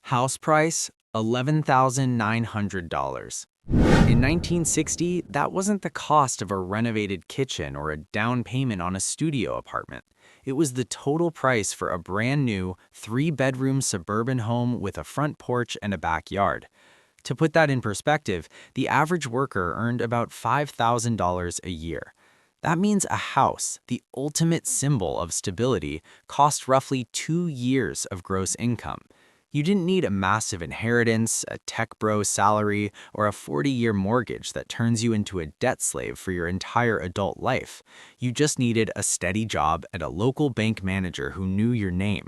House price, $11,900. In 1960, that wasn't the cost of a renovated kitchen or a down payment on a studio apartment. It was the total price for a brand new, three-bedroom suburban home with a front porch and a backyard. To put that in perspective, the average worker earned about $5,000 a year. That means a house, the ultimate symbol of stability, cost roughly 2 years of gross income. You didn't need a massive inheritance, a tech bro salary, or a 40-year mortgage that turns you into a debt slave for your entire adult life. You just needed a steady job and a local bank manager who knew your name.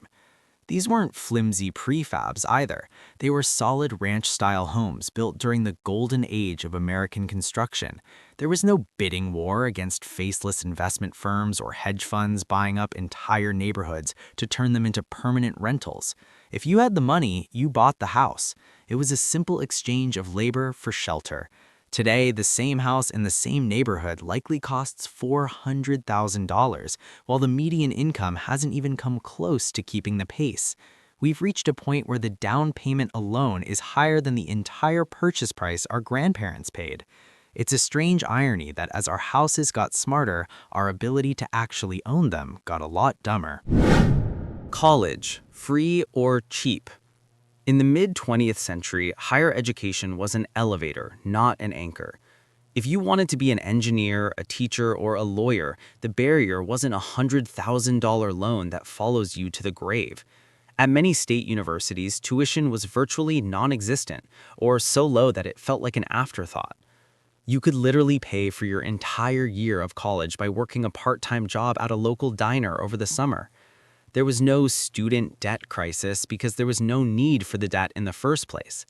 These weren't flimsy prefabs either. They were solid ranch-style homes built during the golden age of American construction. There was no bidding war against faceless investment firms or hedge funds buying up entire neighborhoods to turn them into permanent rentals. If you had the money, you bought the house. It was a simple exchange of labor for shelter. Today, the same house in the same neighborhood likely costs $400,000, while the median income hasn't even come close to keeping the pace. We've reached a point where the down payment alone is higher than the entire purchase price our grandparents paid. It's a strange irony that as our houses got smarter, our ability to actually own them got a lot dumber. College, free or cheap? In the mid-20th century, higher education was an elevator, not an anchor. If you wanted to be an engineer, a teacher, or a lawyer, the barrier wasn't a $100,000 loan that follows you to the grave. At many state universities, tuition was virtually non-existent, or so low that it felt like an afterthought. You could literally pay for your entire year of college by working a part-time job at a local diner over the summer. There was no student debt crisis because there was no need for the debt in the first place.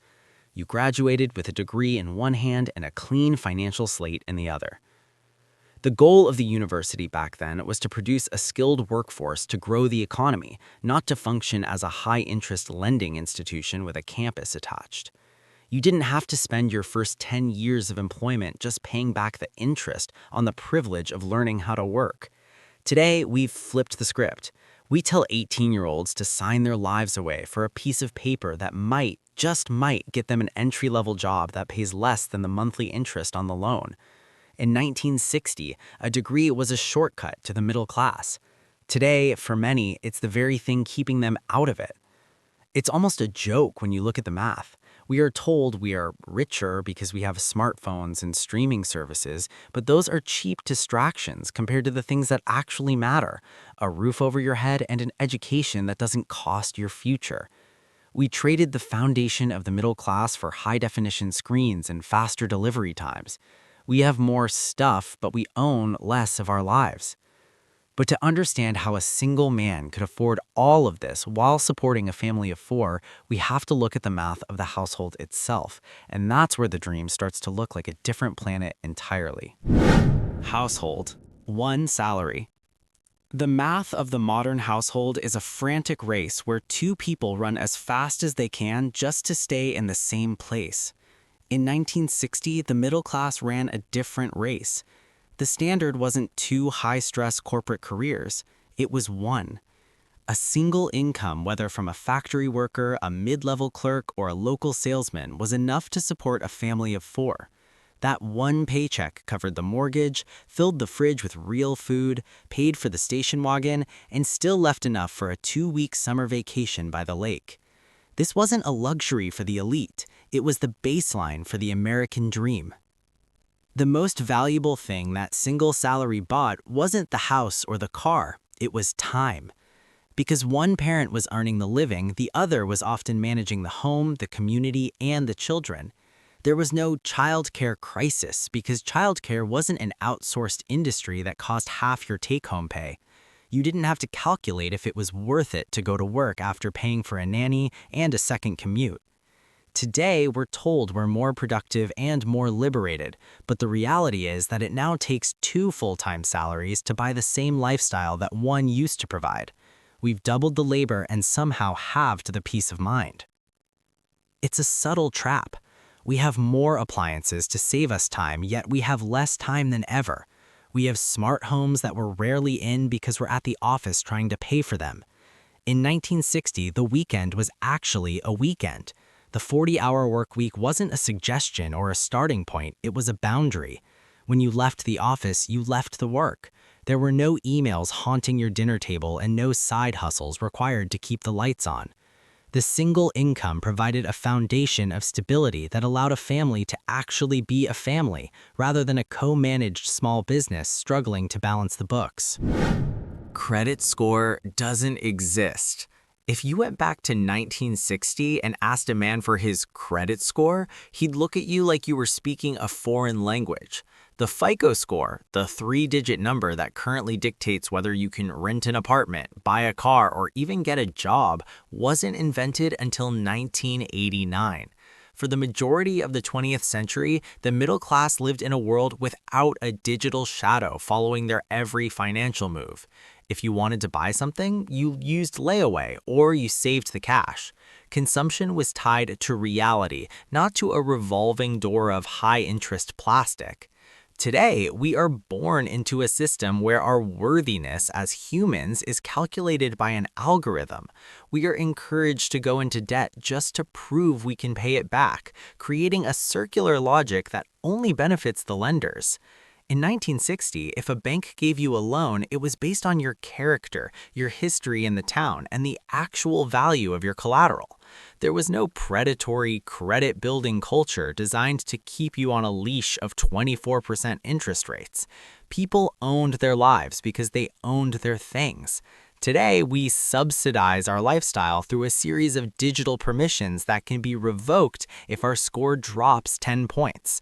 You graduated with a degree in one hand and a clean financial slate in the other. The goal of the university back then was to produce a skilled workforce to grow the economy, not to function as a high-interest lending institution with a campus attached. You didn't have to spend your first 10 years of employment just paying back the interest on the privilege of learning how to work. Today, we've flipped the script. We tell 18-year-olds to sign their lives away for a piece of paper that might, just might, get them an entry-level job that pays less than the monthly interest on the loan. In 1960, a degree was a shortcut to the middle class. Today, for many, it's the very thing keeping them out of it. It's almost a joke when you look at the math. We are told we are richer because we have smartphones and streaming services, but those are cheap distractions compared to the things that actually matter: a roof over your head and an education that doesn't cost your future. We traded the foundation of the middle class for high-definition screens and faster delivery times. We have more stuff, but we own less of our lives. But to understand how a single man could afford all of this while supporting a family of 4, we have to look at the math of the household itself, and that's where the dream starts to look like a different planet entirely. Household. 1 salary. The math of the modern household is a frantic race where 2 people run as fast as they can just to stay in the same place. In 1960, the middle class ran a different race. The standard wasn't 2 high-stress corporate careers, it was 1. A single income, whether from a factory worker, a mid-level clerk, or a local salesman, was enough to support a family of 4. That one paycheck covered the mortgage, filled the fridge with real food, paid for the station wagon, and still left enough for a 2-week summer vacation by the lake. This wasn't a luxury for the elite, it was the baseline for the American dream. The most valuable thing that single salary bought wasn't the house or the car, it was time. Because one parent was earning the living, the other was often managing the home, the community, and the children. There was no childcare crisis because childcare wasn't an outsourced industry that cost half your take-home pay. You didn't have to calculate if it was worth it to go to work after paying for a nanny and a second commute. Today, we're told we're more productive and more liberated, but the reality is that it now takes 2 full-time salaries to buy the same lifestyle that one used to provide. We've doubled the labor and somehow halved the peace of mind. It's a subtle trap. We have more appliances to save us time, yet we have less time than ever. We have smart homes that we're rarely in because we're at the office trying to pay for them. In 1960, the weekend was actually a weekend. The 40-hour work week wasn't a suggestion or a starting point, it was a boundary. When you left the office, you left the work. There were no emails haunting your dinner table and no side hustles required to keep the lights on. The single income provided a foundation of stability that allowed a family to actually be a family, rather than a co-managed small business struggling to balance the books. Credit score doesn't exist. If you went back to 1960 and asked a man for his credit score, he'd look at you like you were speaking a foreign language. The FICO score, the three-digit number that currently dictates whether you can rent an apartment, buy a car, or even get a job, wasn't invented until 1989. For the majority of the 20th century, the middle class lived in a world without a digital shadow following their every financial move. If you wanted to buy something, you used layaway or you saved the cash. Consumption was tied to reality, not to a revolving door of high-interest plastic. Today, we are born into a system where our worthiness as humans is calculated by an algorithm. We are encouraged to go into debt just to prove we can pay it back, creating a circular logic that only benefits the lenders. In 1960, if a bank gave you a loan, it was based on your character, your history in the town, and the actual value of your collateral. There was no predatory credit-building culture designed to keep you on a leash of 24% interest rates. People owned their lives because they owned their things. Today, we subsidize our lifestyle through a series of digital permissions that can be revoked if our score drops 10 points.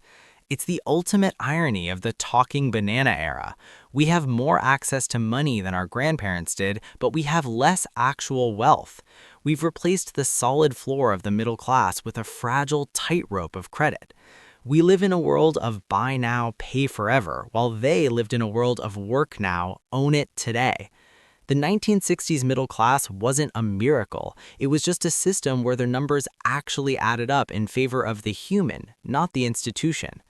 It's the ultimate irony of the talking banana era. We have more access to money than our grandparents did, but we have less actual wealth. We've replaced the solid floor of the middle class with a fragile tightrope of credit. We live in a world of buy now, pay forever, while they lived in a world of work now, own it today. The 1960s middle class wasn't a miracle. It was just a system where the numbers actually added up in favor of the human, not the institution.